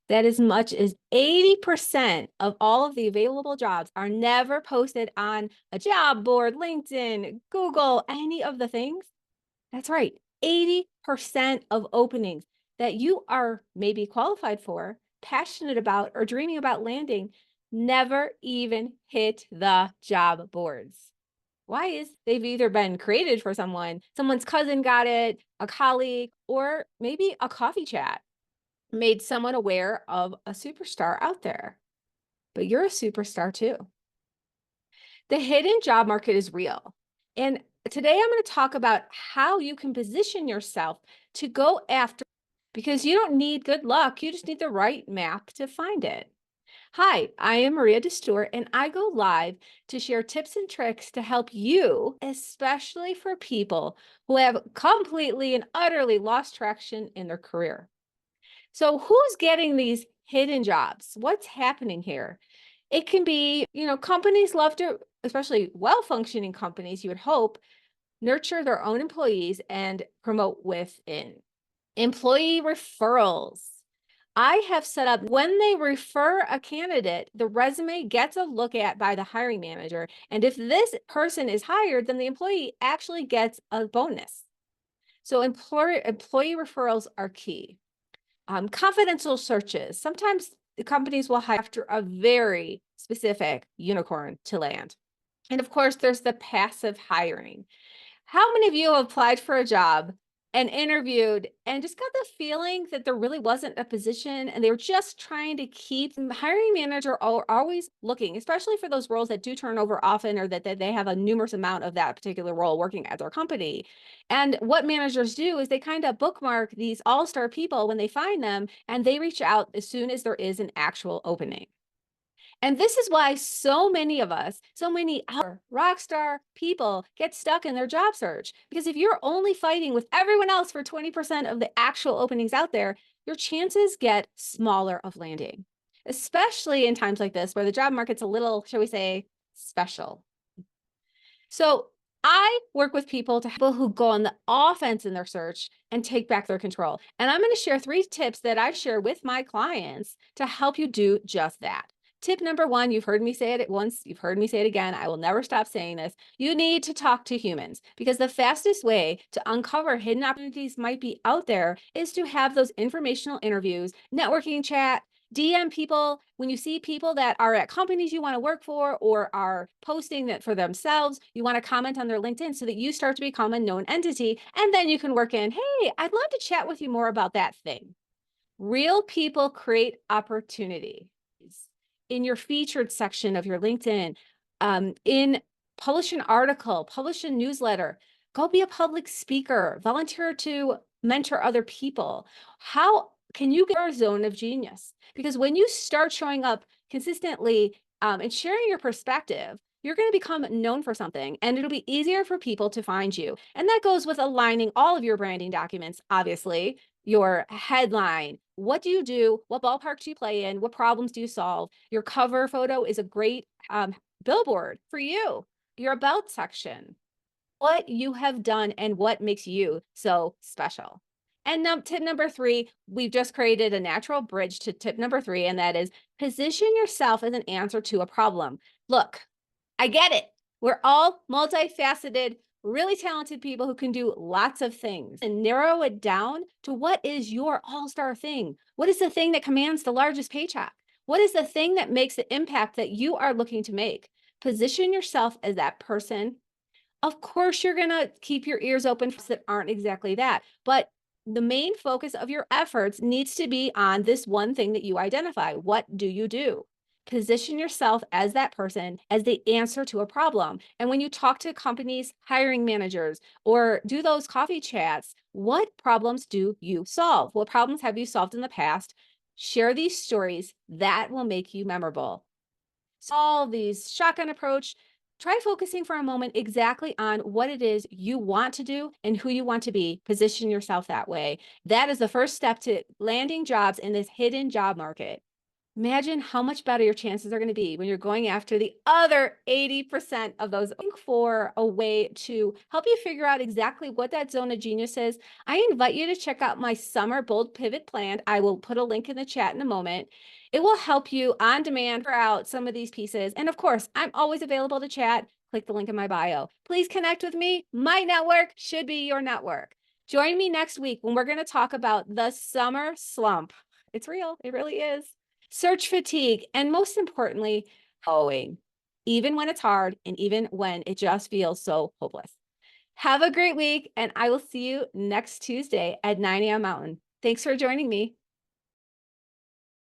that as much as 80% of all of the available jobs are never posted on a job board, LinkedIn, Google, any of the things. That's right. 80% of openings that you are maybe qualified for, passionate about, or dreaming about landing never even hit the job boards. Why is they've either been created for someone's cousin got it, a colleague, or maybe a coffee chat made someone aware of a superstar out there. But you're a superstar too. The hidden job market is real. And today I'm going to talk about how you can position yourself to go after, because you don't need good luck. You just need the right map to find it. Hi, I am Maria DeStewart, and I go live to share tips and tricks to help you, especially for people who have completely and utterly lost traction in their career. So who's getting these hidden jobs? What's happening here? It can be, companies love to, especially well-functioning companies, you would hope, nurture their own employees and promote within. Employee referrals. I have set up when they refer a candidate, the resume gets a look at by the hiring manager. And if this person is hired, then the employee actually gets a bonus. So employee referrals are key. Confidential searches. Sometimes the companies will hire after a very specific unicorn to land. And of course, there's the passive hiring. How many of you have applied for a job and interviewed and just got the feeling that there really wasn't a position and they were just trying to keep the hiring manager always looking, especially for those roles that do turn over often or that they have a numerous amount of that particular role working at their company. And what managers do is they kind of bookmark these all-star people when they find them and they reach out as soon as there is an actual opening. And this is why so many of us, so many rock star people get stuck in their job search. Because if you're only fighting with everyone else for 20% of the actual openings out there, your chances get smaller of landing, especially in times like this where the job market's a little, shall we say, special. So I work with people who go on the offense in their search and take back their control. And I'm going to share 3 tips that I share with my clients to help you do just that. Tip number 1, you've heard me say it once, you've heard me say it again. I will never stop saying this. You need to talk to humans because the fastest way to uncover hidden opportunities might be out there is to have those informational interviews, networking chat, DM people. When you see people that are at companies you want to work for or are posting that for themselves, you want to comment on their LinkedIn so that you start to become a known entity. And then you can work in, hey, I'd love to chat with you more about that thing. Real people create opportunity. In your featured section of your LinkedIn, publish an article, publish a newsletter, go be a public speaker, volunteer to mentor other people. How can you get your zone of genius? Because when you start showing up consistently and sharing your perspective, you're going to become known for something and it'll be easier for people to find you. And that goes with aligning all of your branding documents, obviously, your headline. What do you do? What ballpark do you play in? What problems do you solve? Your cover photo is a great billboard for you. Your about section, what you have done and what makes you so special. And tip number 3, we've just created a natural bridge to tip number 3, and that is position yourself as an answer to a problem. Look, I get it. We're all multifaceted, really talented people who can do lots of things and narrow it down to what is your all-star thing? What is the thing that commands the largest paycheck? What is the thing that makes the impact that you are looking to make? Position yourself as that person. Of course, you're going to keep your ears open for that aren't exactly that, but the main focus of your efforts needs to be on this one thing that you identify. What do you do? Position yourself as that person, as the answer to a problem. And when you talk to companies, hiring managers, or do those coffee chats, what problems do you solve? What problems have you solved in the past? Share these stories that will make you memorable. Solve these shotgun approach. Try focusing for a moment exactly on what it is you want to do and who you want to be. Position yourself that way. That is the first step to landing jobs in this hidden job market. Imagine how much better your chances are going to be when you're going after the other 80% of those. Looking for a way to help you figure out exactly what that zone of genius is, I invite you to check out my summer bold pivot plan. I will put a link in the chat in a moment. It will help you on demand figure out some of these pieces. And of course, I'm always available to chat. Click the link in my bio. Please connect with me. My network should be your network. Join me next week when we're going to talk about the summer slump. It's real. It really is. Search fatigue, and most importantly, going, even when it's hard and even when it just feels so hopeless. Have a great week, and I will see you next Tuesday at 9 a.m. Mountain. Thanks for joining me.